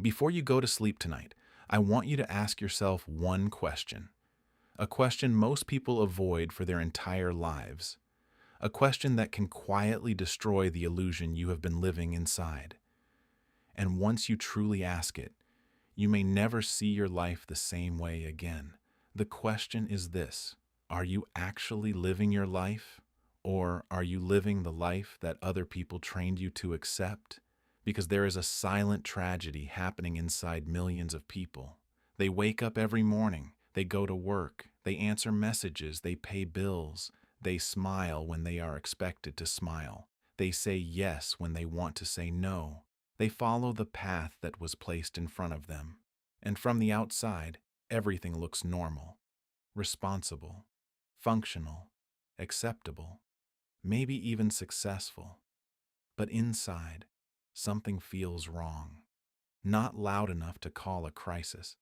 Before you go to sleep tonight, I want you to ask yourself one question. A question most people avoid for their entire lives. A question that can quietly destroy the illusion you have been living inside. And once you truly ask it, you may never see your life the same way again. The question is this: are you actually living your life? Or are you living the life that other people trained you to accept? Because there is a silent tragedy happening inside millions of people. They wake up every morning, they go to work, they answer messages, they pay bills, they smile when they are expected to smile. They say yes when they want to say no. They follow the path that was placed in front of them. And from the outside, everything looks normal, responsible, functional, acceptable, maybe even successful. But inside, something feels wrong. Not loud enough to call a crisis,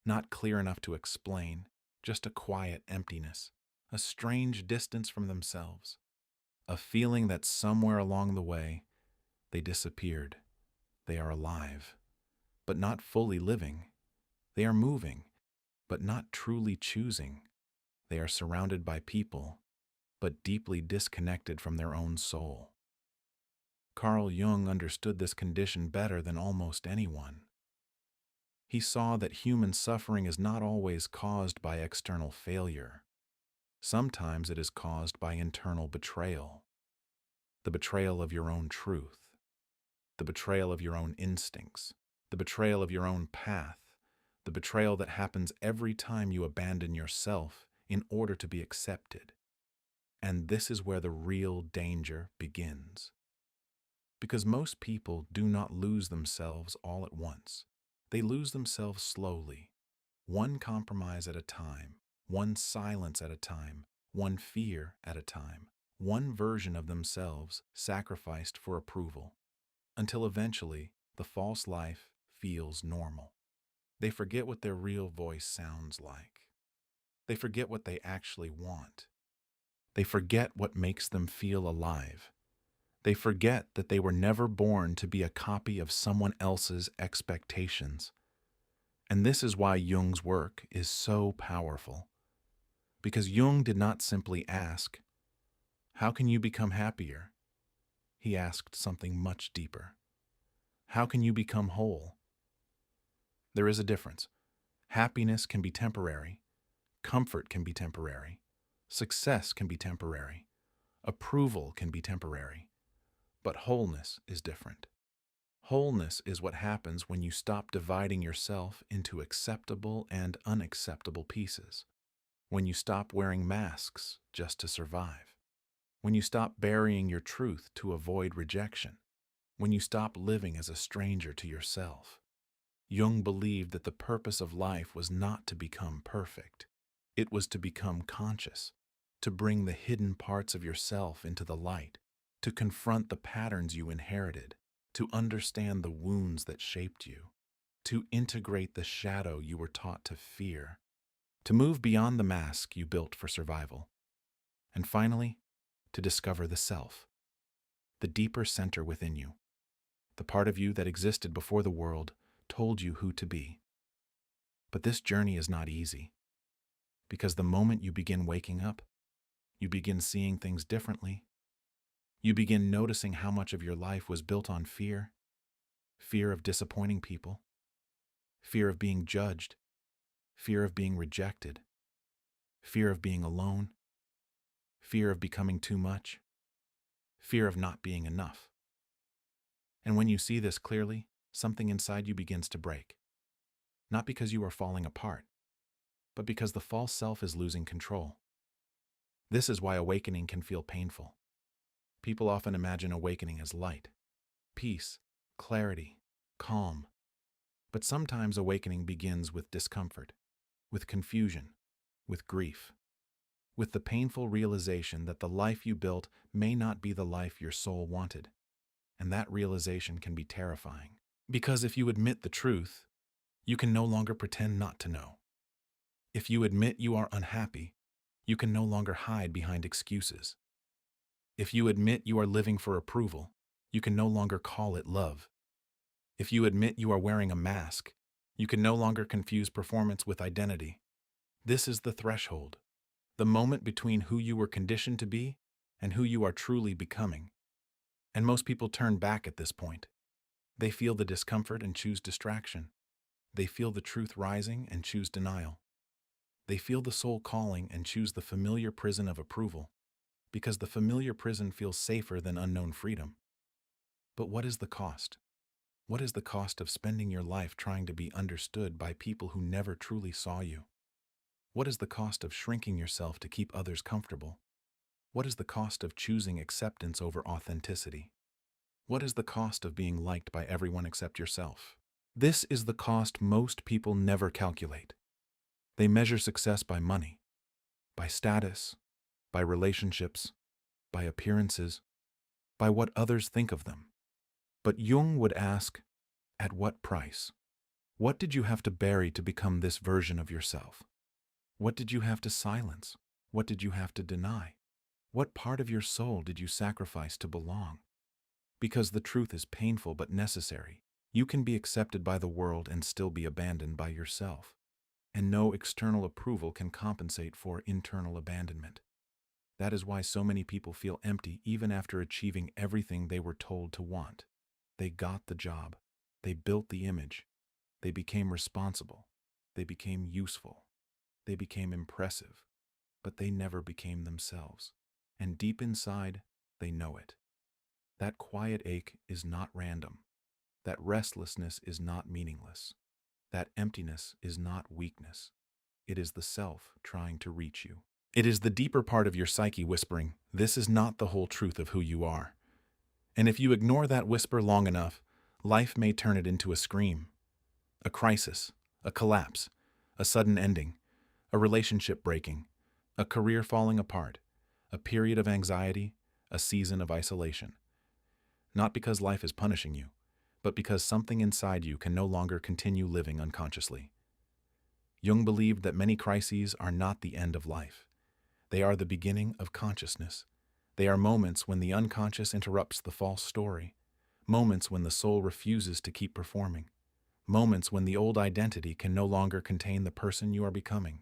not clear enough to explain, just a quiet emptiness, a strange distance from themselves, a feeling that somewhere along the way, they disappeared. They are alive, but not fully living. They are moving, but not truly choosing. They are surrounded by people, but deeply disconnected from their own soul. Carl Jung understood this condition better than almost anyone. He saw that human suffering is not always caused by external failure. Sometimes it is caused by internal betrayal. The betrayal of your own truth, the betrayal of your own instincts, the betrayal of your own path, the betrayal that happens every time you abandon yourself in order to be accepted. And this is where the real danger begins. Because most people do not lose themselves all at once. They lose themselves slowly, one compromise at a time, one silence at a time, one fear at a time, one version of themselves sacrificed for approval, until eventually the false life feels normal. They forget what their real voice sounds like. They forget what they actually want. They forget what makes them feel alive. They forget that they were never born to be a copy of someone else's expectations. And this is why Jung's work is so powerful. Because Jung did not simply ask, "How can you become happier?" He asked something much deeper. "How can you become whole?" There is a difference. Happiness can be temporary. Comfort can be temporary. Success can be temporary. Approval can be temporary. But wholeness is different. Wholeness is what happens when you stop dividing yourself into acceptable and unacceptable pieces. When you stop wearing masks just to survive. When you stop burying your truth to avoid rejection. When you stop living as a stranger to yourself. Jung believed that the purpose of life was not to become perfect. It was to become conscious, to bring the hidden parts of yourself into the light, to confront the patterns you inherited, to understand the wounds that shaped you, to integrate the shadow you were taught to fear, to move beyond the mask you built for survival, and finally, to discover the self, the deeper center within you, the part of you that existed before the world told you who to be. But this journey is not easy, because the moment you begin waking up, you begin seeing things differently. You begin noticing how much of your life was built on fear, fear of disappointing people, fear of being judged, fear of being rejected, fear of being alone, fear of becoming too much, fear of not being enough. And when you see this clearly, something inside you begins to break. Not because you are falling apart, but because the false self is losing control. This is why awakening can feel painful. People often imagine awakening as light, peace, clarity, calm. But sometimes awakening begins with discomfort, with confusion, with grief, with the painful realization that the life you built may not be the life your soul wanted. And that realization can be terrifying. Because if you admit the truth, you can no longer pretend not to know. If you admit you are unhappy, you can no longer hide behind excuses. If you admit you are living for approval, you can no longer call it love. If you admit you are wearing a mask, you can no longer confuse performance with identity. This is the threshold, the moment between who you were conditioned to be and who you are truly becoming. And most people turn back at this point. They feel the discomfort and choose distraction. They feel the truth rising and choose denial. They feel the soul calling and choose the familiar prison of approval, because the familiar prison feels safer than unknown freedom. But what is the cost? What is the cost of spending your life trying to be understood by people who never truly saw you? What is the cost of shrinking yourself to keep others comfortable? What is the cost of choosing acceptance over authenticity? What is the cost of being liked by everyone except yourself? This is the cost most people never calculate. They measure success by money, by status, by relationships, by appearances, by what others think of them. But Jung would ask, at what price? What did you have to bury to become this version of yourself? What did you have to silence? What did you have to deny? What part of your soul did you sacrifice to belong? Because the truth is painful but necessary. You can be accepted by the world and still be abandoned by yourself. And no external approval can compensate for internal abandonment. That is why so many people feel empty even after achieving everything they were told to want. They got the job. They built the image. They became responsible. They became useful. They became impressive. But they never became themselves. And deep inside, they know it. That quiet ache is not random. That restlessness is not meaningless. That emptiness is not weakness. It is the self trying to reach you. It is the deeper part of your psyche whispering, this is not the whole truth of who you are. And if you ignore that whisper long enough, life may turn it into a scream. A crisis, a collapse, a sudden ending, a relationship breaking, a career falling apart, a period of anxiety, a season of isolation. Not because life is punishing you, but because something inside you can no longer continue living unconsciously. Jung believed that many crises are not the end of life. They are the beginning of consciousness. They are moments when the unconscious interrupts the false story, moments when the soul refuses to keep performing, moments when the old identity can no longer contain the person you are becoming.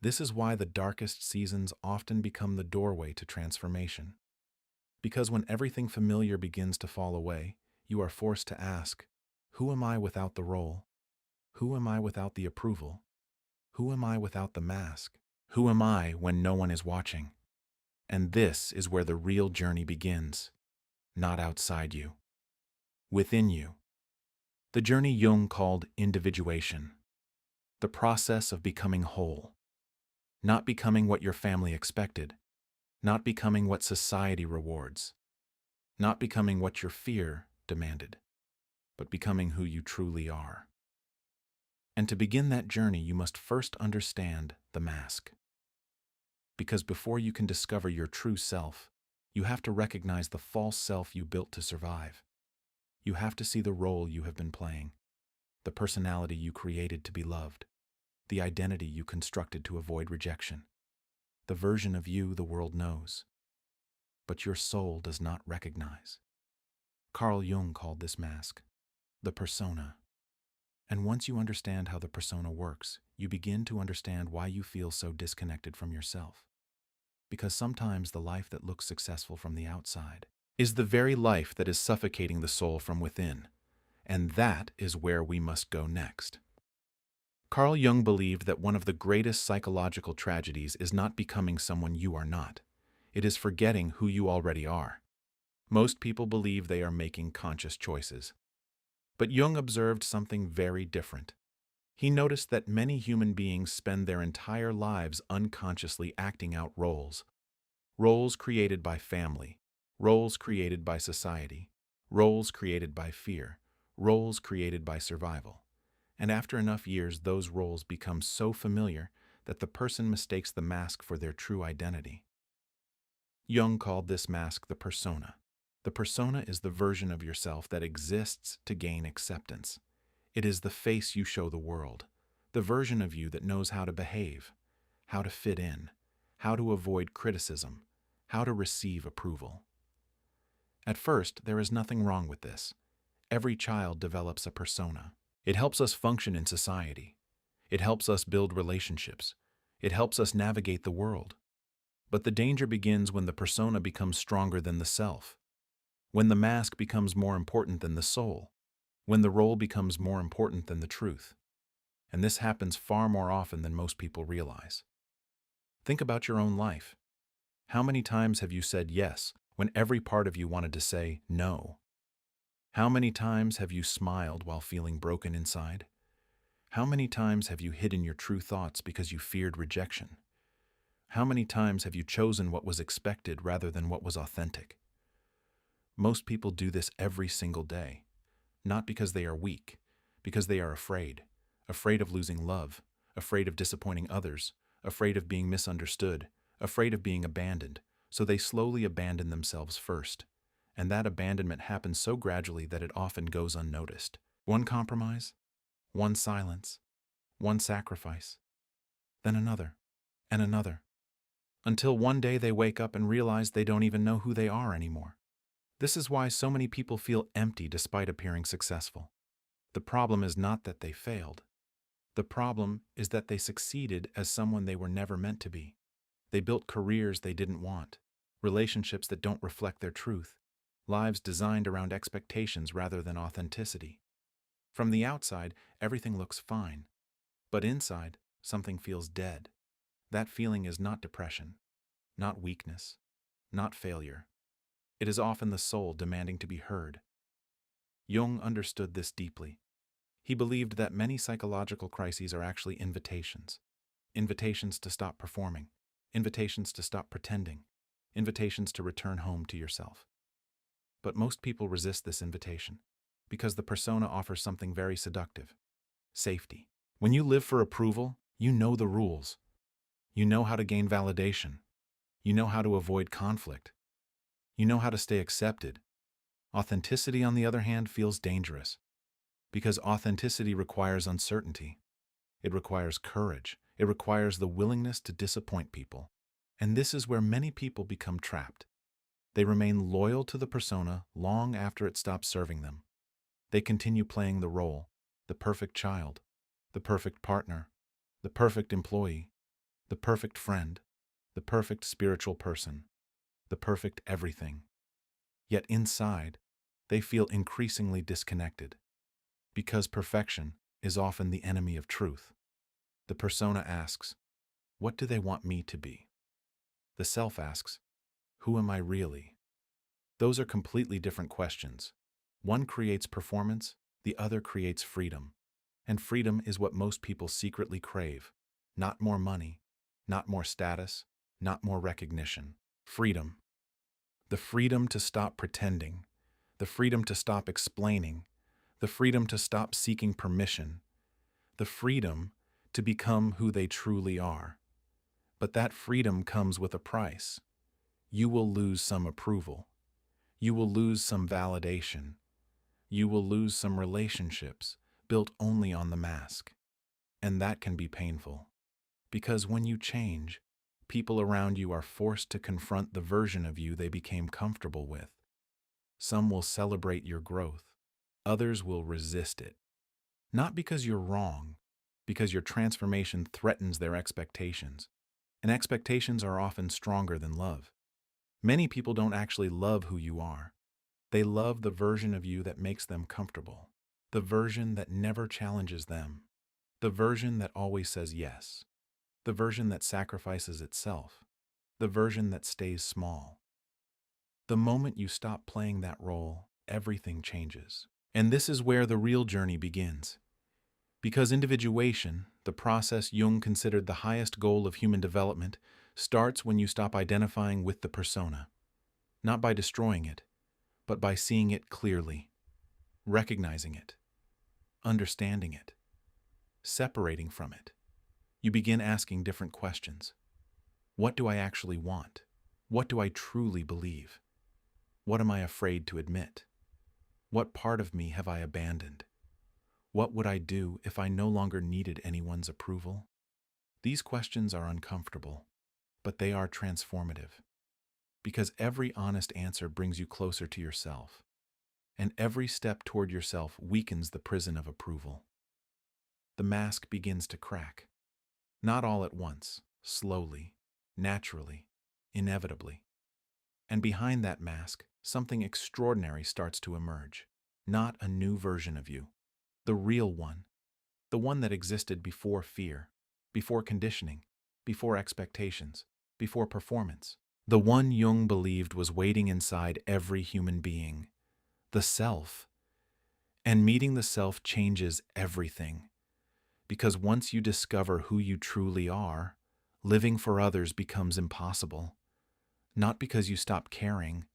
This is why the darkest seasons often become the doorway to transformation. Because when everything familiar begins to fall away, you are forced to ask, who am I without the role? Who am I without the approval? Who am I without the mask? Who am I when no one is watching? And this is where the real journey begins, not outside you, within you. The journey Jung called individuation, the process of becoming whole, not becoming what your family expected, not becoming what society rewards, not becoming what your fear demanded, but becoming who you truly are. And to begin that journey, you must first understand the mask. Because before you can discover your true self, you have to recognize the false self you built to survive. You have to see the role you have been playing, the personality you created to be loved, the identity you constructed to avoid rejection, the version of you the world knows, but your soul does not recognize. Carl Jung called this mask the persona. And once you understand how the persona works, you begin to understand why you feel so disconnected from yourself. Because sometimes the life that looks successful from the outside is the very life that is suffocating the soul from within. And that is where we must go next. Carl Jung believed that one of the greatest psychological tragedies is not becoming someone you are not. It is forgetting who you already are. Most people believe they are making conscious choices. But Jung observed something very different. He noticed that many human beings spend their entire lives unconsciously acting out roles. Roles created by family, roles created by society, roles created by fear, roles created by survival. And after enough years, those roles become so familiar that the person mistakes the mask for their true identity. Jung called this mask the persona. The persona is the version of yourself that exists to gain acceptance. It is the face you show the world, the version of you that knows how to behave, how to fit in, how to avoid criticism, how to receive approval. At first, there is nothing wrong with this. Every child develops a persona. It helps us function in society. It helps us build relationships. It helps us navigate the world. But the danger begins when the persona becomes stronger than the self, when the mask becomes more important than the soul, when the role becomes more important than the truth. And this happens far more often than most people realize. Think about your own life. How many times have you said yes when every part of you wanted to say no? How many times have you smiled while feeling broken inside? How many times have you hidden your true thoughts because you feared rejection? How many times have you chosen what was expected rather than what was authentic? Most people do this every single day, not because they are weak, because they are afraid of losing love, afraid of disappointing others, afraid of being misunderstood, afraid of being abandoned, so they slowly abandon themselves first. And that abandonment happens so gradually that it often goes unnoticed. One compromise, one silence, one sacrifice, then another, and another, until one day they wake up and realize they don't even know who they are anymore. This is why so many people feel empty despite appearing successful. The problem is not that they failed. The problem is that they succeeded as someone they were never meant to be. They built careers they didn't want, relationships that don't reflect their truth, lives designed around expectations rather than authenticity. From the outside, everything looks fine, but inside, something feels dead. That feeling is not depression, not weakness, not failure. It is often the soul demanding to be heard. Jung understood this deeply. He believed that many psychological crises are actually invitations. Invitations to stop performing, invitations to stop pretending, invitations to return home to yourself. But most people resist this invitation because the persona offers something very seductive: safety. When you live for approval, you know the rules. You know how to gain validation. You know how to avoid conflict. You know how to stay accepted. Authenticity, on the other hand, feels dangerous because authenticity requires uncertainty. It requires courage. It requires the willingness to disappoint people. And this is where many people become trapped. They remain loyal to the persona long after it stops serving them. They continue playing the role: the perfect child, the perfect partner, the perfect employee, the perfect friend, the perfect spiritual person, the perfect everything. Yet inside, they feel increasingly disconnected, because perfection is often the enemy of truth. The persona asks, what do they want me to be? The self asks, who am I really? Those are completely different questions. One creates performance, the other creates freedom. And freedom is what most people secretly crave. Not more money, not more status, not more recognition. Freedom. The freedom to stop pretending, the freedom to stop explaining, the freedom to stop seeking permission, the freedom to become who they truly are. But that freedom comes with a price. You will lose some approval. You will lose some validation. You will lose some relationships built only on the mask. And that can be painful, because when you change, people around you are forced to confront the version of you they became comfortable with. Some will celebrate your growth. Others will resist it. Not because you're wrong, because your transformation threatens their expectations. And expectations are often stronger than love. Many people don't actually love who you are. They love the version of you that makes them comfortable, the version that never challenges them, the version that always says yes, the version that sacrifices itself, the version that stays small. The moment you stop playing that role, everything changes. And this is where the real journey begins. Because individuation, the process Jung considered the highest goal of human development, starts when you stop identifying with the persona, not by destroying it, but by seeing it clearly, recognizing it, understanding it, separating from it. You begin asking different questions. What do I actually want? What do I truly believe? What am I afraid to admit? What part of me have I abandoned? What would I do if I no longer needed anyone's approval? These questions are uncomfortable, but they are transformative, because every honest answer brings you closer to yourself. and every step toward yourself weakens the prison of approval. The mask begins to crack, not all at once, slowly, naturally, inevitably. And behind that mask, something extraordinary starts to emerge. Not a new version of you, the real one, the one that existed before fear, before conditioning, before expectations, before performance. The one Jung believed was waiting inside every human being, the self. And meeting the self changes everything. Because once you discover who you truly are, living for others becomes impossible. Not because you stop caring,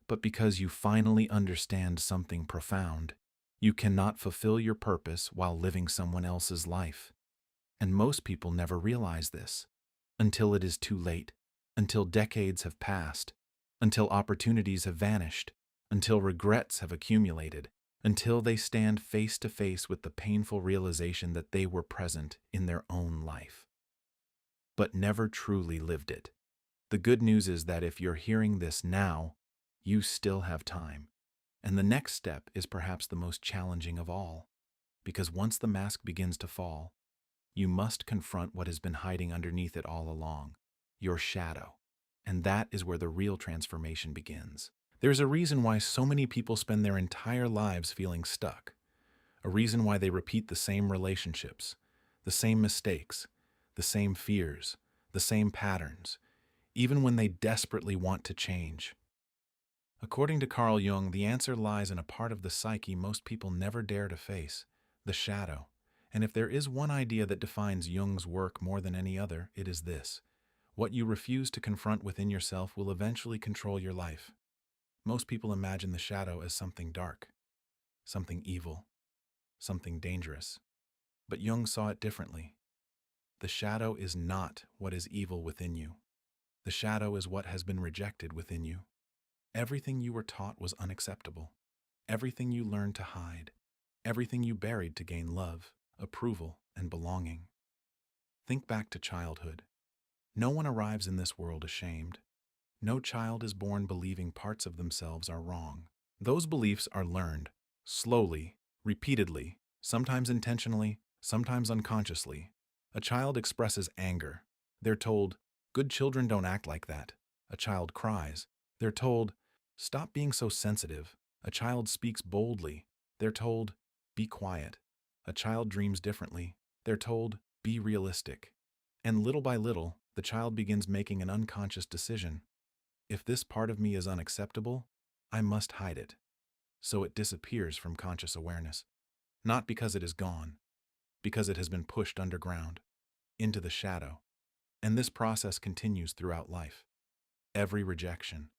but because you finally understand something profound. You cannot fulfill your purpose while living someone else's life. And most people never realize this until it is too late, until decades have passed, until opportunities have vanished, until regrets have accumulated, until they stand face to face with the painful realization that they were present in their own life, but never truly lived it. The good news is that if you're hearing this now, you still have time. And the next step is perhaps the most challenging of all, because once the mask begins to fall, you must confront what has been hiding underneath it all along, your shadow. And that is where the real transformation begins. There's a reason why so many people spend their entire lives feeling stuck, a reason why they repeat the same relationships, the same mistakes, the same fears, the same patterns, even when they desperately want to change. According to Carl Jung, the answer lies in a part of the psyche most people never dare to face, the shadow. And if there is one idea that defines Jung's work more than any other, it is this: what you refuse to confront within yourself will eventually control your life. Most people imagine the shadow as something dark, something evil, something dangerous. But Jung saw it differently. The shadow is not what is evil within you. The shadow is what has been rejected within you. Everything you were taught was unacceptable. Everything you learned to hide. Everything you buried to gain love, approval, and belonging. Think back to childhood. No one arrives in this world ashamed. No child is born believing parts of themselves are wrong. Those beliefs are learned, slowly, repeatedly, sometimes intentionally, sometimes unconsciously. A child expresses anger. They're told, "Good children don't act like that." A child cries. They're told, "Stop being so sensitive." A child speaks boldly. They're told, "Be quiet." A child dreams differently. They're told, "Be realistic." And little by little, the child begins making an unconscious decision. If this part of me is unacceptable, I must hide it. So it disappears from conscious awareness. Not because it is gone, because it has been pushed underground, into the shadow. And this process continues throughout life. Every rejection,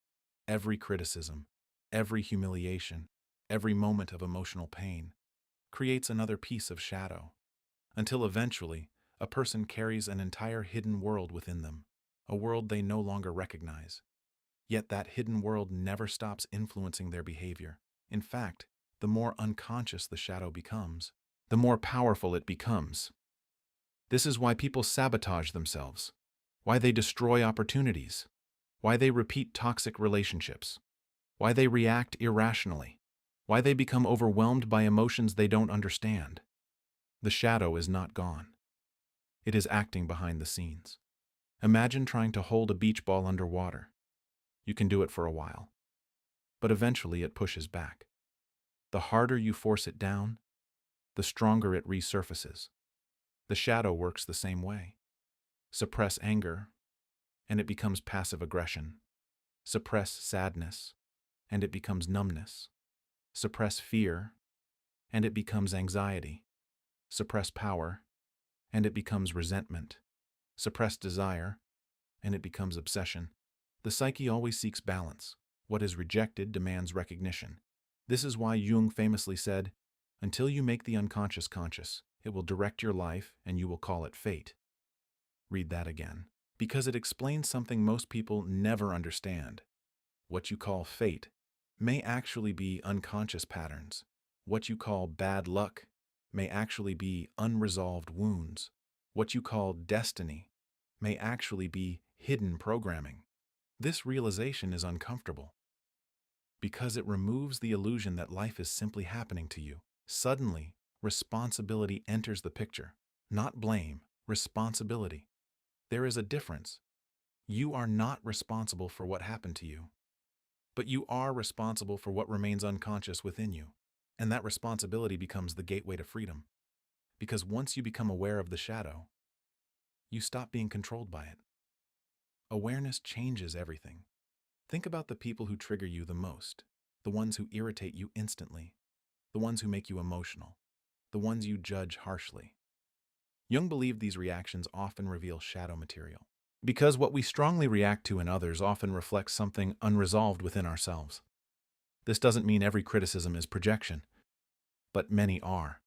every criticism, every humiliation, every moment of emotional pain creates another piece of shadow, until eventually a person carries an entire hidden world within them, a world they no longer recognize. Yet that hidden world never stops influencing their behavior. In fact, the more unconscious the shadow becomes, the more powerful it becomes. This is why people sabotage themselves, why they destroy opportunities, why they repeat toxic relationships, why they react irrationally, why they become overwhelmed by emotions they don't understand. The shadow is not gone. It is acting behind the scenes. Imagine trying to hold a beach ball underwater. You can do it for a while, but eventually it pushes back. The harder you force it down, the stronger it resurfaces. The shadow works the same way. Suppress anger, and it becomes passive aggression. Suppress sadness, and it becomes numbness. Suppress fear, and it becomes anxiety. Suppress power, and it becomes resentment. Suppress desire, and it becomes obsession. The psyche always seeks balance. What is rejected demands recognition. This is why Jung famously said, "Until you make the unconscious conscious, it will direct your life and you will call it fate." Read that again, because it explains something most people never understand. What you call fate may actually be unconscious patterns. What you call bad luck may actually be unresolved wounds. What you call destiny may actually be hidden programming. This realization is uncomfortable. because it removes the illusion that life is simply happening to you. Suddenly, responsibility enters the picture. Not blame, responsibility. There is a difference. You are not responsible for what happened to you, but you are responsible for what remains unconscious within you. And that responsibility becomes the gateway to freedom. Because once you become aware of the shadow, you stop being controlled by it. Awareness changes everything. Think about the people who trigger you the most, the ones who irritate you instantly, the ones who make you emotional, the ones you judge harshly. Jung believed these reactions often reveal shadow material, because what we strongly react to in others often reflects something unresolved within ourselves. This doesn't mean every criticism is projection, but many are.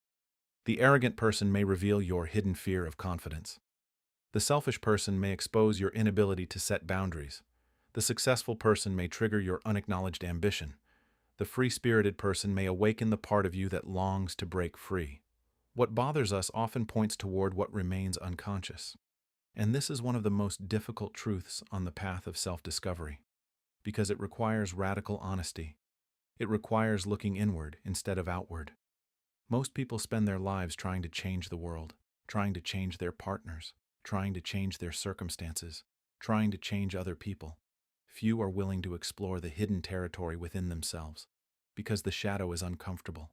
The arrogant person may reveal your hidden fear of confidence. The selfish person may expose your inability to set boundaries. The successful person may trigger your unacknowledged ambition. The free-spirited person may awaken the part of you that longs to break free. What bothers us often points toward what remains unconscious. And this is one of the most difficult truths on the path of self-discovery, because it requires radical honesty. It requires looking inward instead of outward. Most people spend their lives trying to change the world, trying to change their partners, trying to change their circumstances, trying to change other people. Few are willing to explore the hidden territory within themselves, because the shadow is uncomfortable.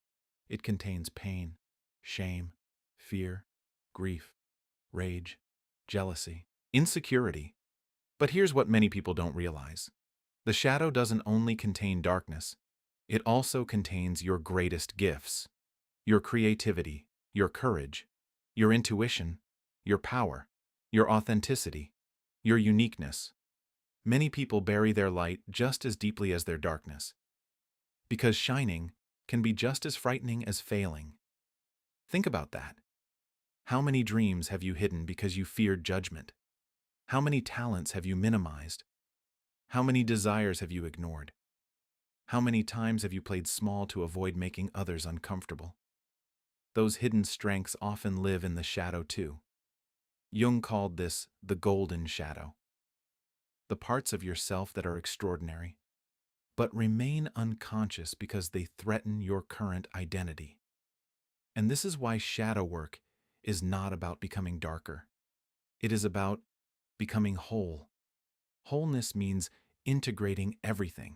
It contains pain, shame, fear, grief, rage, jealousy, insecurity. But here's what many people don't realize. The shadow doesn't only contain darkness, it also contains your greatest gifts. Your creativity, your courage, your intuition, your power, your authenticity, your uniqueness. Many people bury their light just as deeply as their darkness, because shining can be just as frightening as failing. Think about that. How many dreams have you hidden because you feared judgment? How many talents have you minimized? How many desires have you ignored? How many times have you played small to avoid making others uncomfortable? Those hidden strengths often live in the shadow too. Jung called this the golden shadow. The parts of yourself that are extraordinary, but remain unconscious because they threaten your current identity. And this is why shadow work is not about becoming darker. It is about becoming whole. Wholeness means integrating everything,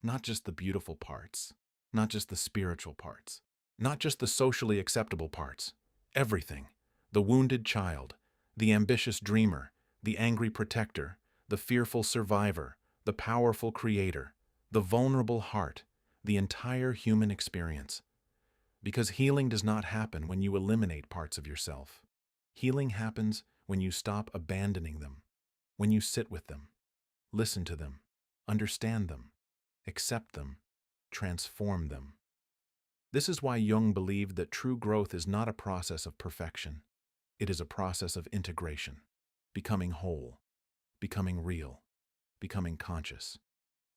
not just the beautiful parts, not just the spiritual parts, not just the socially acceptable parts, everything. The wounded child, the ambitious dreamer, the angry protector, the fearful survivor, the powerful creator, the vulnerable heart, the entire human experience. Because healing does not happen when you eliminate parts of yourself. Healing happens when you stop abandoning them, when you sit with them, listen to them, understand them, accept them, transform them. This is why Jung believed that true growth is not a process of perfection. It is a process of integration, becoming whole, becoming real, becoming conscious.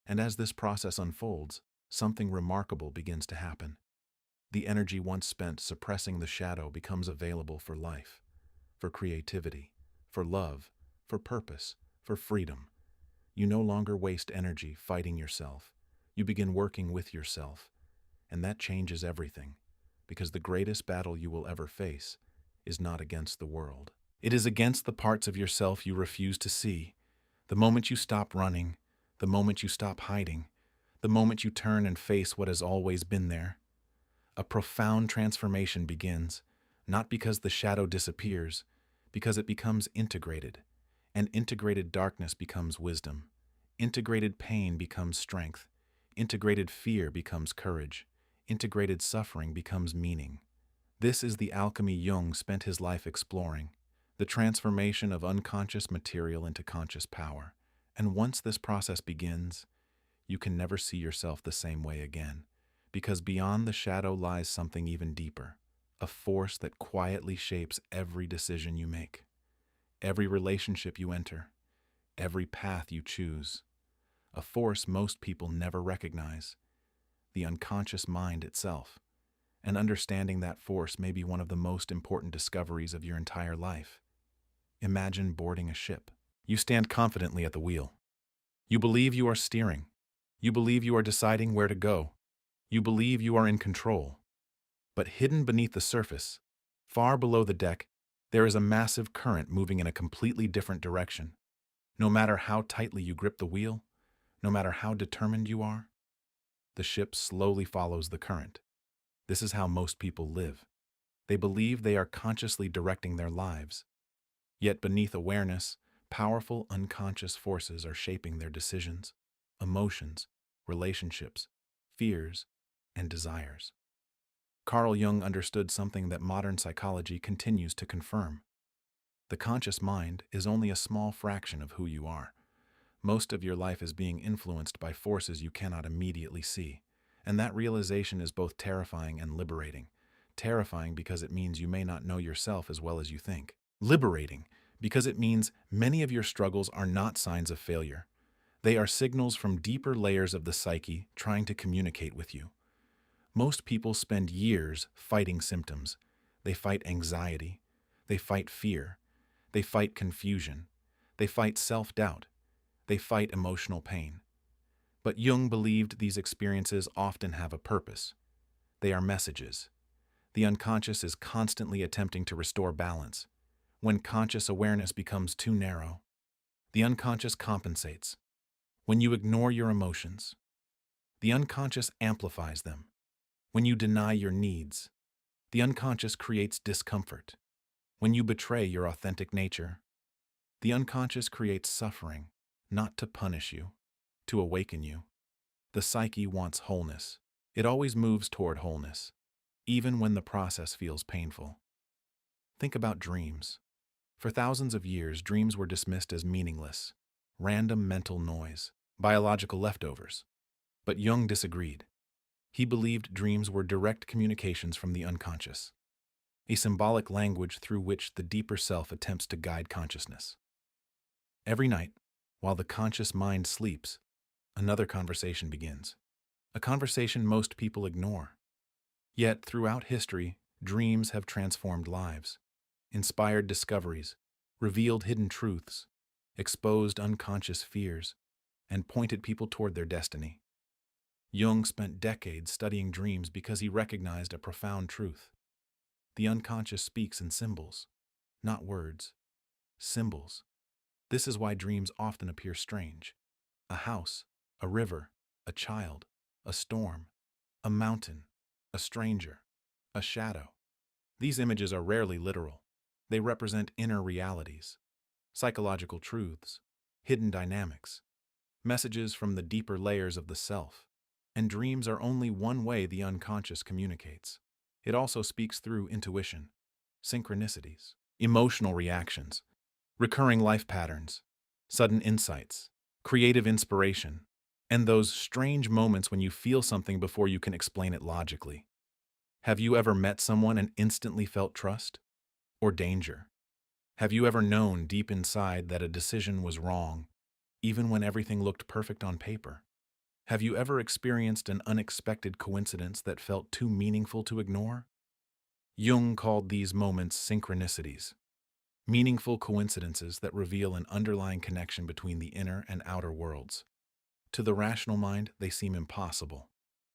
And as this process unfolds, something remarkable begins to happen. The energy once spent suppressing the shadow becomes available for life, for creativity, for love, for purpose, for freedom. You no longer waste energy fighting yourself. You begin working with yourself. And that changes everything, because the greatest battle you will ever face is not against the world. It is against the parts of yourself you refuse to see. The moment you stop running, the moment you stop hiding, the moment you turn and face what has always been there, a profound transformation begins, not because the shadow disappears, because it becomes integrated, and integrated darkness becomes wisdom. Integrated pain becomes strength. Integrated fear becomes courage. Integrated suffering becomes meaning. This is the alchemy Jung spent his life exploring, the transformation of unconscious material into conscious power. And once this process begins, you can never see yourself the same way again, because beyond the shadow lies something even deeper, a force that quietly shapes every decision you make, every relationship you enter, every path you choose, a force most people never recognize, the unconscious mind itself. And understanding that force may be one of the most important discoveries of your entire life. Imagine boarding a ship. You stand confidently at the wheel. You believe you are steering. You believe you are deciding where to go. You believe you are in control. But hidden beneath the surface, far below the deck, there is a massive current moving in a completely different direction. No matter how tightly you grip the wheel, no matter how determined you are, the ship slowly follows the current. This is how most people live. They believe they are consciously directing their lives. Yet beneath awareness, powerful unconscious forces are shaping their decisions, emotions, relationships, fears, and desires. Carl Jung understood something that modern psychology continues to confirm. The conscious mind is only a small fraction of who you are. Most of your life is being influenced by forces you cannot immediately see, and that realization is both terrifying and liberating. Terrifying because it means you may not know yourself as well as you think. Liberating because it means many of your struggles are not signs of failure. They are signals from deeper layers of the psyche trying to communicate with you. Most people spend years fighting symptoms. They fight anxiety. They fight fear. They fight confusion. They fight self-doubt. They fight emotional pain. But Jung believed these experiences often have a purpose. They are messages. The unconscious is constantly attempting to restore balance. When conscious awareness becomes too narrow, the unconscious compensates. When you ignore your emotions, the unconscious amplifies them. When you deny your needs, the unconscious creates discomfort. When you betray your authentic nature, the unconscious creates suffering, not to punish you, to awaken you. The psyche wants wholeness. It always moves toward wholeness, even when the process feels painful. Think about dreams. For thousands of years, dreams were dismissed as meaningless, random mental noise, biological leftovers. But Jung disagreed. He believed dreams were direct communications from the unconscious, a symbolic language through which the deeper self attempts to guide consciousness. Every night, while the conscious mind sleeps, another conversation begins, a conversation most people ignore. Yet, throughout history, dreams have transformed lives, inspired discoveries, revealed hidden truths, exposed unconscious fears, and pointed people toward their destiny. Jung spent decades studying dreams because he recognized a profound truth. The unconscious speaks in symbols, not words. Symbols. This is why dreams often appear strange. A house, a river, a child, a storm, a mountain, a stranger, a shadow. These images are rarely literal. They represent inner realities, psychological truths, hidden dynamics, messages from the deeper layers of the self. And dreams are only one way the unconscious communicates. It also speaks through intuition, synchronicities, emotional reactions, recurring life patterns, sudden insights, creative inspiration, and those strange moments when you feel something before you can explain it logically. Have you ever met someone and instantly felt trust or danger? Have you ever known deep inside that a decision was wrong, even when everything looked perfect on paper? Have you ever experienced an unexpected coincidence that felt too meaningful to ignore? Jung called these moments synchronicities, meaningful coincidences that reveal an underlying connection between the inner and outer worlds. To the rational mind, they seem impossible.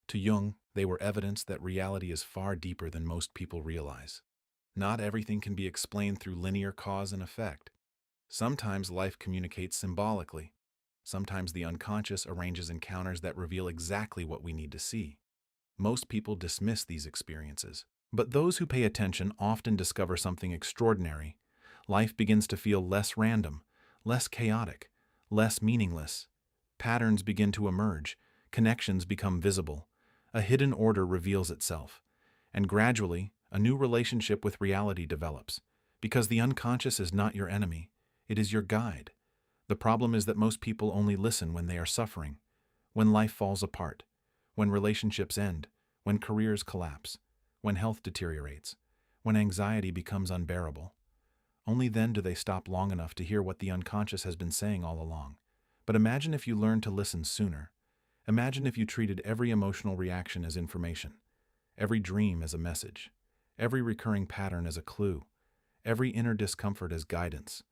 To Jung, they were evidence that reality is far deeper than most people realize. Not everything can be explained through linear cause and effect. Sometimes life communicates symbolically. Sometimes the unconscious arranges encounters that reveal exactly what we need to see. Most people dismiss these experiences, but those who pay attention often discover something extraordinary. Life begins to feel less random, less chaotic, less meaningless. Patterns begin to emerge, connections become visible, a hidden order reveals itself, and gradually, a new relationship with reality develops. Because the unconscious is not your enemy, it is your guide. The problem is that most people only listen when they are suffering, when life falls apart, when relationships end, when careers collapse, when health deteriorates, when anxiety becomes unbearable. Only then do they stop long enough to hear what the unconscious has been saying all along. But imagine if you learned to listen sooner. Imagine if you treated every emotional reaction as information, every dream as a message, every recurring pattern as a clue, every inner discomfort as guidance.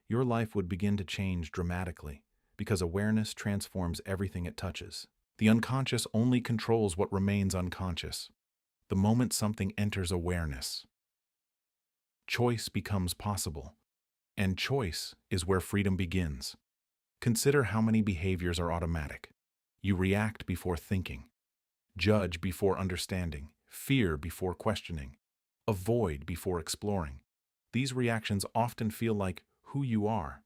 Your life would begin to change dramatically. because awareness transforms everything it touches. The unconscious only controls what remains unconscious. The moment something enters awareness, choice becomes possible, and choice is where freedom begins. Consider how many behaviors are automatic. You react before thinking, judge before understanding, fear before questioning, avoid before exploring. These reactions often feel like who you are,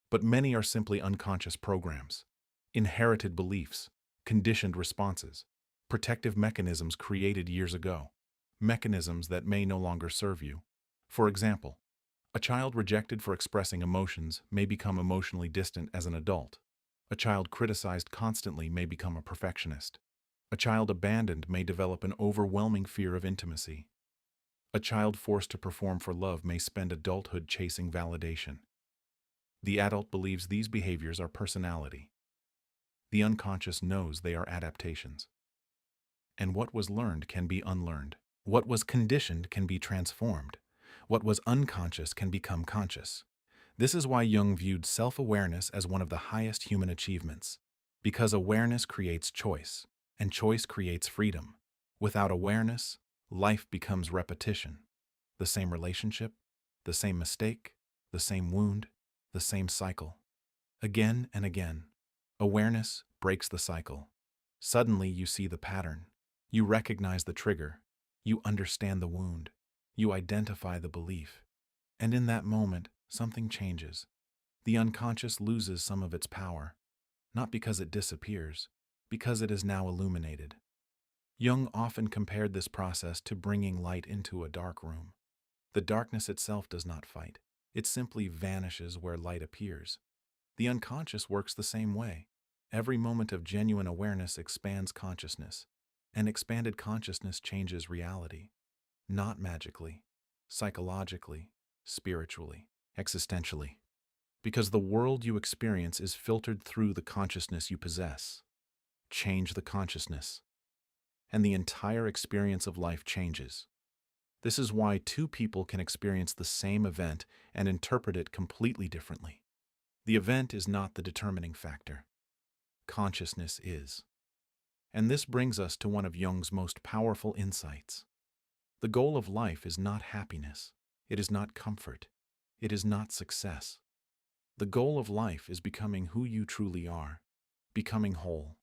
but many are simply unconscious programs, inherited beliefs, conditioned responses, protective mechanisms created years ago, mechanisms that may no longer serve you. For example, a child rejected for expressing emotions may become emotionally distant as an adult. A child criticized constantly may become a perfectionist. A child abandoned may develop an overwhelming fear of intimacy. A child forced to perform for love may spend adulthood chasing validation. The adult believes these behaviors are personality. The unconscious knows they are adaptations. And what was learned can be unlearned. What was conditioned can be transformed. What was unconscious can become conscious. This is why Jung viewed self-awareness as one of the highest human achievements, because awareness creates choice, and choice creates freedom. Without awareness, life becomes repetition. The same relationship, the same mistake, the same wound, the same cycle. Again and again, awareness breaks the cycle. Suddenly you see the pattern. You recognize the trigger. You understand the wound. You identify the belief. And in that moment, something changes. The unconscious loses some of its power, not because it disappears, because it is now illuminated. Jung often compared this process to bringing light into a dark room. The darkness itself does not fight. It simply vanishes where light appears. The unconscious works the same way. Every moment of genuine awareness expands consciousness, and expanded consciousness changes reality. Not magically, psychologically, spiritually, existentially. Because the world you experience is filtered through the consciousness you possess. Change the consciousness, and the entire experience of life changes. This is why two people can experience the same event and interpret it completely differently. The event is not the determining factor. Consciousness is. And this brings us to one of Jung's most powerful insights. The goal of life is not happiness. It is not comfort. It is not success. The goal of life is becoming who you truly are, becoming whole,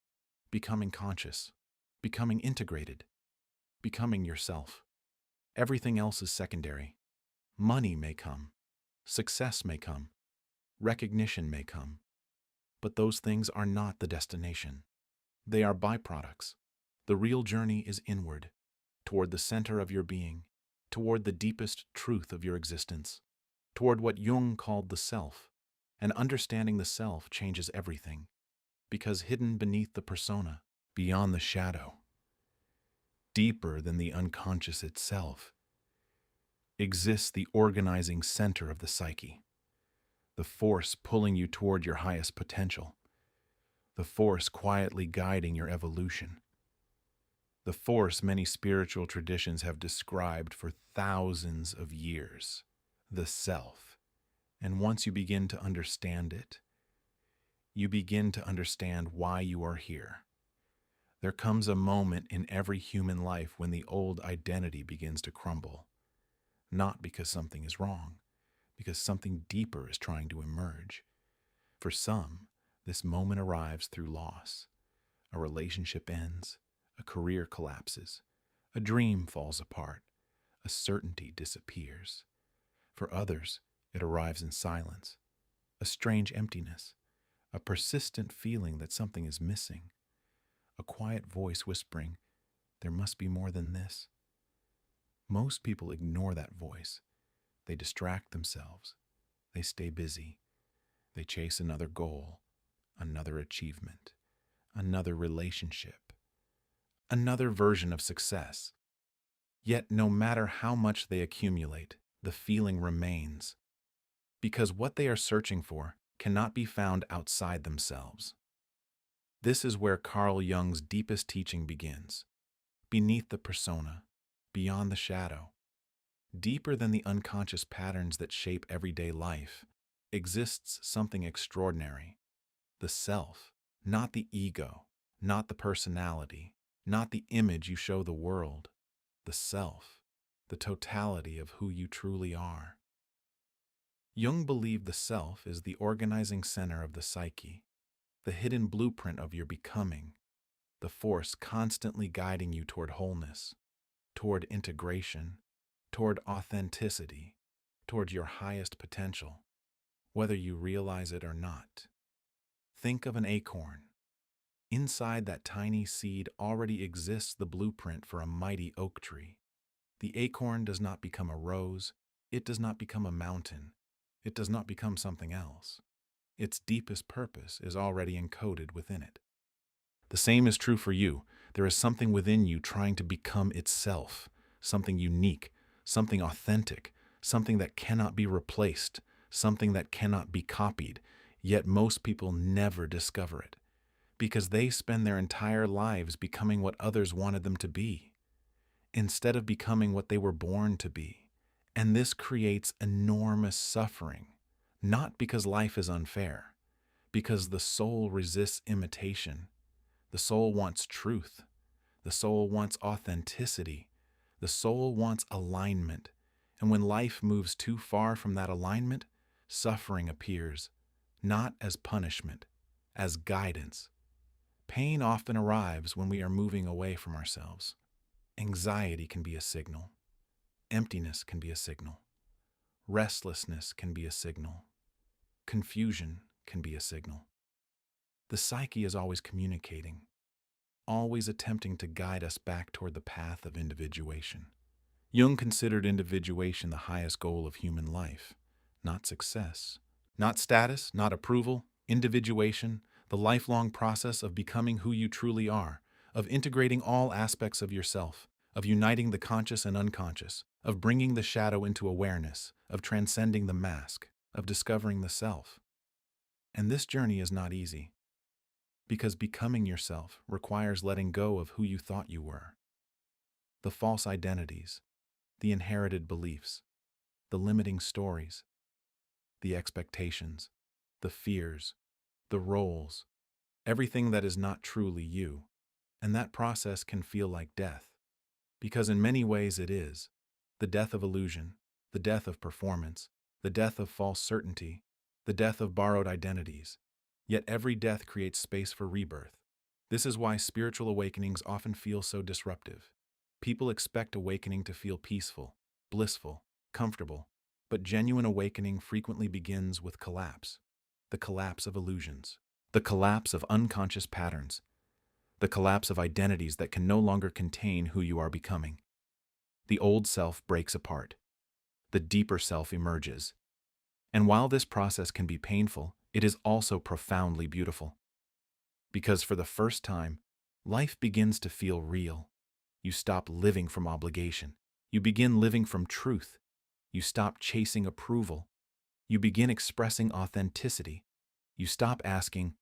becoming conscious, becoming integrated, becoming yourself. Everything else is secondary. Money may come, success may come, recognition may come, but those things are not the destination. They are byproducts. The real journey is inward, toward the center of your being, toward the deepest truth of your existence, toward what Jung called the self. And understanding the self changes everything, because hidden beneath the persona, beyond the shadow, deeper than the unconscious itself, exists the organizing center of the psyche, the force pulling you toward your highest potential, the force quietly guiding your evolution, the force many spiritual traditions have described for thousands of years, the self. And once you begin to understand it, you begin to understand why you are here. There comes a moment in every human life when the old identity begins to crumble, not because something is wrong, because something deeper is trying to emerge. For some, this moment arrives through loss. A relationship ends, a career collapses, a dream falls apart, a certainty disappears. For others, it arrives in silence, a strange emptiness, a persistent feeling that something is missing, a quiet voice whispering, "There must be more than this." Most people ignore that voice. They distract themselves. They stay busy. They chase another goal, another achievement, another relationship, another version of success. Yet no matter how much they accumulate, the feeling remains, because what they are searching for cannot be found outside themselves. This is where Carl Jung's deepest teaching begins. Beneath the persona, beyond the shadow, deeper than the unconscious patterns that shape everyday life, exists something extraordinary, the self, not the ego, not the personality, not the image you show the world, the self, the totality of who you truly are. Jung believed the self is the organizing center of the psyche, the hidden blueprint of your becoming, the force constantly guiding you toward wholeness, toward integration, toward authenticity, toward your highest potential, whether you realize it or not. Think of an acorn. Inside that tiny seed already exists the blueprint for a mighty oak tree. The acorn does not become a rose, it does not become a mountain, it does not become something else. Its deepest purpose is already encoded within it. The same is true for you. There is something within you trying to become itself, something unique, something authentic, something that cannot be replaced, something that cannot be copied, yet most people never discover it, because they spend their entire lives becoming what others wanted them to be, instead of becoming what they were born to be. And this creates enormous suffering, not because life is unfair, because the soul resists imitation. The soul wants truth. The soul wants authenticity. The soul wants alignment. And when life moves too far from that alignment, suffering appears, not as punishment, as guidance. Pain often arrives when we are moving away from ourselves. Anxiety can be a signal. Emptiness can be a signal. Restlessness can be a signal. Confusion can be a signal. The psyche is always communicating, always attempting to guide us back toward the path of individuation. Jung considered individuation the highest goal of human life, not success, not status, not approval. Individuation, the lifelong process of becoming who you truly are, of integrating all aspects of yourself, of uniting the conscious and unconscious, of bringing the shadow into awareness, of transcending the mask, of discovering the self. And this journey is not easy, because becoming yourself requires letting go of who you thought you were. The false identities, the inherited beliefs, the limiting stories, the expectations, the fears, the roles, everything that is not truly you. And that process can feel like death, because in many ways it is. The death of illusion, the death of performance, the death of false certainty, the death of borrowed identities. Yet every death creates space for rebirth. This is why spiritual awakenings often feel so disruptive. People expect awakening to feel peaceful, blissful, comfortable, but genuine awakening frequently begins with collapse. The collapse of illusions, the collapse of unconscious patterns, the collapse of identities that can no longer contain who you are becoming. The old self breaks apart. The deeper self emerges. And while this process can be painful, it is also profoundly beautiful. Because for the first time, life begins to feel real. You stop living from obligation. You begin living from truth. You stop chasing approval. You begin expressing authenticity. You stop asking,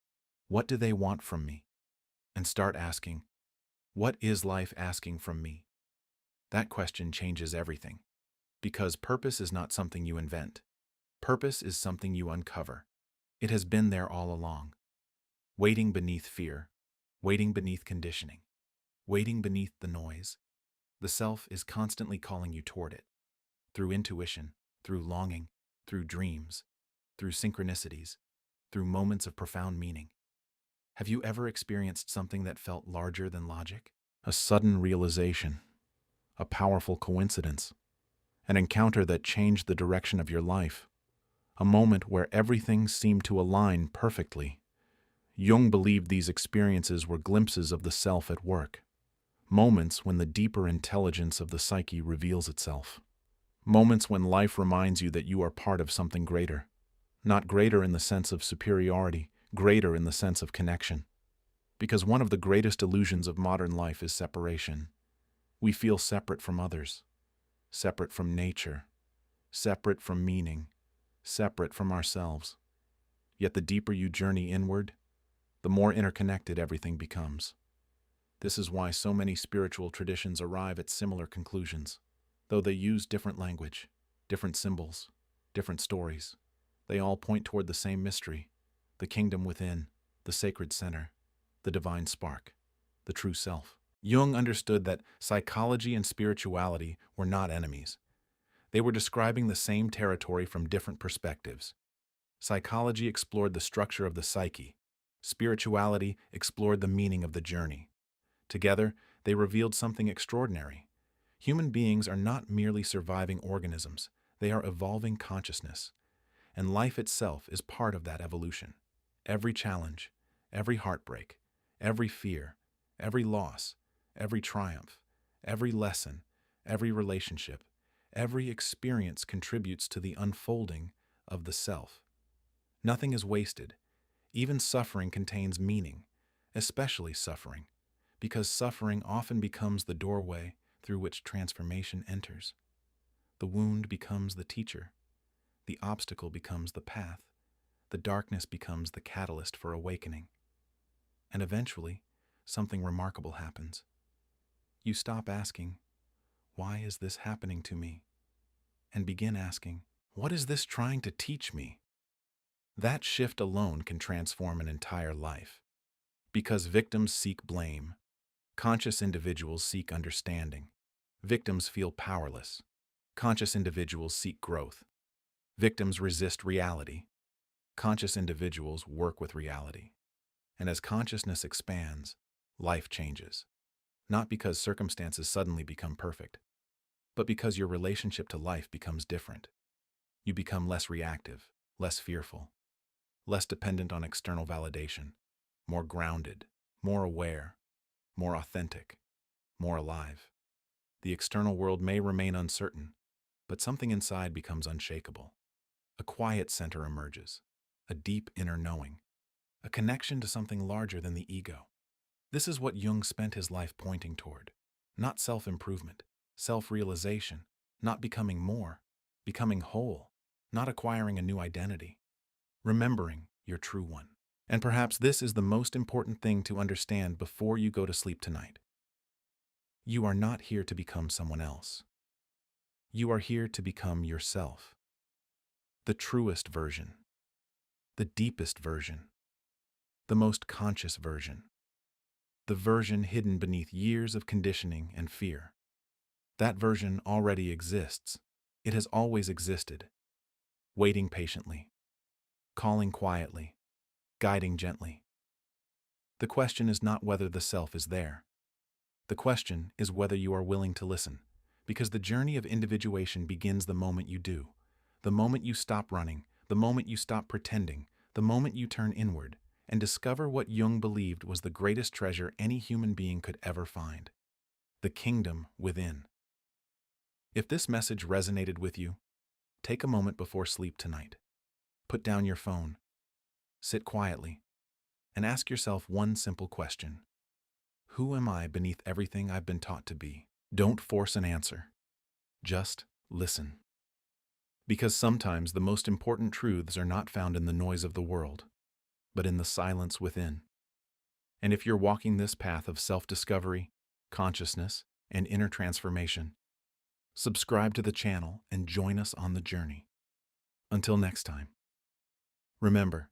"What do they want from me?" and start asking, "What is life asking from me?" That question changes everything. Because purpose is not something you invent. Purpose is something you uncover. It has been there all along, waiting beneath fear, waiting beneath conditioning, waiting beneath the noise. The self is constantly calling you toward it, through intuition, through longing, through dreams, through synchronicities, through moments of profound meaning. Have you ever experienced something that felt larger than logic? A sudden realization, a powerful coincidence, an encounter that changed the direction of your life, a moment where everything seemed to align perfectly. Jung believed these experiences were glimpses of the self at work, moments when the deeper intelligence of the psyche reveals itself, moments when life reminds you that you are part of something greater, not greater in the sense of superiority, greater in the sense of connection. Because one of the greatest illusions of modern life is separation. We feel separate from others, separate from nature, separate from meaning, separate from ourselves. Yet the deeper you journey inward, the more interconnected everything becomes. This is why so many spiritual traditions arrive at similar conclusions. Though they use different language, different symbols, different stories, they all point toward the same mystery, the kingdom within, the sacred center, the divine spark, the true self. Jung understood that psychology and spirituality were not enemies. They were describing the same territory from different perspectives. Psychology explored the structure of the psyche. Spirituality explored the meaning of the journey. Together, they revealed something extraordinary. Human beings are not merely surviving organisms, they are evolving consciousness. And life itself is part of that evolution. Every challenge, every heartbreak, every fear, every loss, every triumph, every lesson, every relationship, every experience contributes to the unfolding of the self. Nothing is wasted. Even suffering contains meaning, especially suffering, because suffering often becomes the doorway through which transformation enters. The wound becomes the teacher. The obstacle becomes the path. The darkness becomes the catalyst for awakening. And eventually, something remarkable happens. You stop asking, "Why is this happening to me?" and begin asking, "What is this trying to teach me?" That shift alone can transform an entire life. Because victims seek blame, conscious individuals seek understanding. Victims feel powerless. Conscious individuals seek growth. Victims resist reality. Conscious individuals work with reality. And as consciousness expands, life changes. Not because circumstances suddenly become perfect, but because your relationship to life becomes different. You become less reactive, less fearful, less dependent on external validation, more grounded, more aware, more authentic, more alive. The external world may remain uncertain, but something inside becomes unshakable. A quiet center emerges, a deep inner knowing, a connection to something larger than the ego. This is what Jung spent his life pointing toward. Not self-improvement, self-realization, not becoming more, becoming whole, not acquiring a new identity, remembering your true one. And perhaps this is the most important thing to understand before you go to sleep tonight. You are not here to become someone else. You are here to become yourself. The truest version, the deepest version, the most conscious version, the version hidden beneath years of conditioning and fear. That version already exists. It has always existed, waiting patiently, calling quietly, guiding gently. The question is not whether the self is there. The question is whether you are willing to listen, because the journey of individuation begins the moment you do, the moment you stop running, the moment you stop pretending, the moment you turn inward and discover what Jung believed was the greatest treasure any human being could ever find: the kingdom within. If this message resonated with you, take a moment before sleep tonight. Put down your phone, sit quietly, and ask yourself one simple question. Who am I beneath everything I've been taught to be? Don't force an answer. Just listen. Because sometimes the most important truths are not found in the noise of the world, but in the silence within. And if you're walking this path of self-discovery, consciousness, and inner transformation, subscribe to the channel and join us on the journey. Until next time. Remember,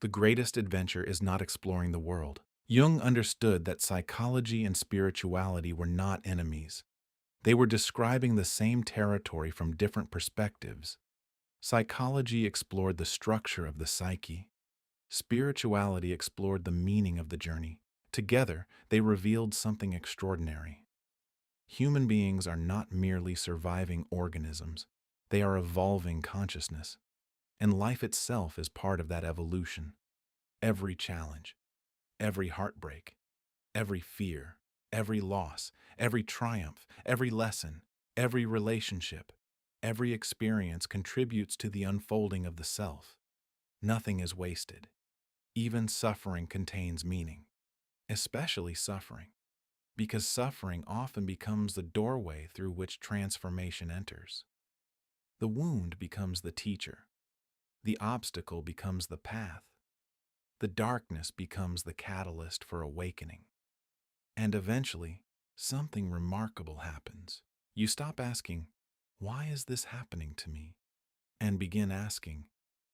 the greatest adventure is not exploring the world. Jung understood that psychology and spirituality were not enemies. They were describing the same territory from different perspectives. Psychology explored the structure of the psyche. Spirituality explored the meaning of the journey. Together, they revealed something extraordinary. Human beings are not merely surviving organisms. They are evolving consciousness. And life itself is part of that evolution. Every challenge, every heartbreak, every fear, every loss, every triumph, every lesson, every relationship, every experience contributes to the unfolding of the self. Nothing is wasted. Even suffering contains meaning, especially suffering, because suffering often becomes the doorway through which transformation enters. The wound becomes the teacher. The obstacle becomes the path. The darkness becomes the catalyst for awakening. And eventually, something remarkable happens. You stop asking, "Why is this happening to me?" and begin asking,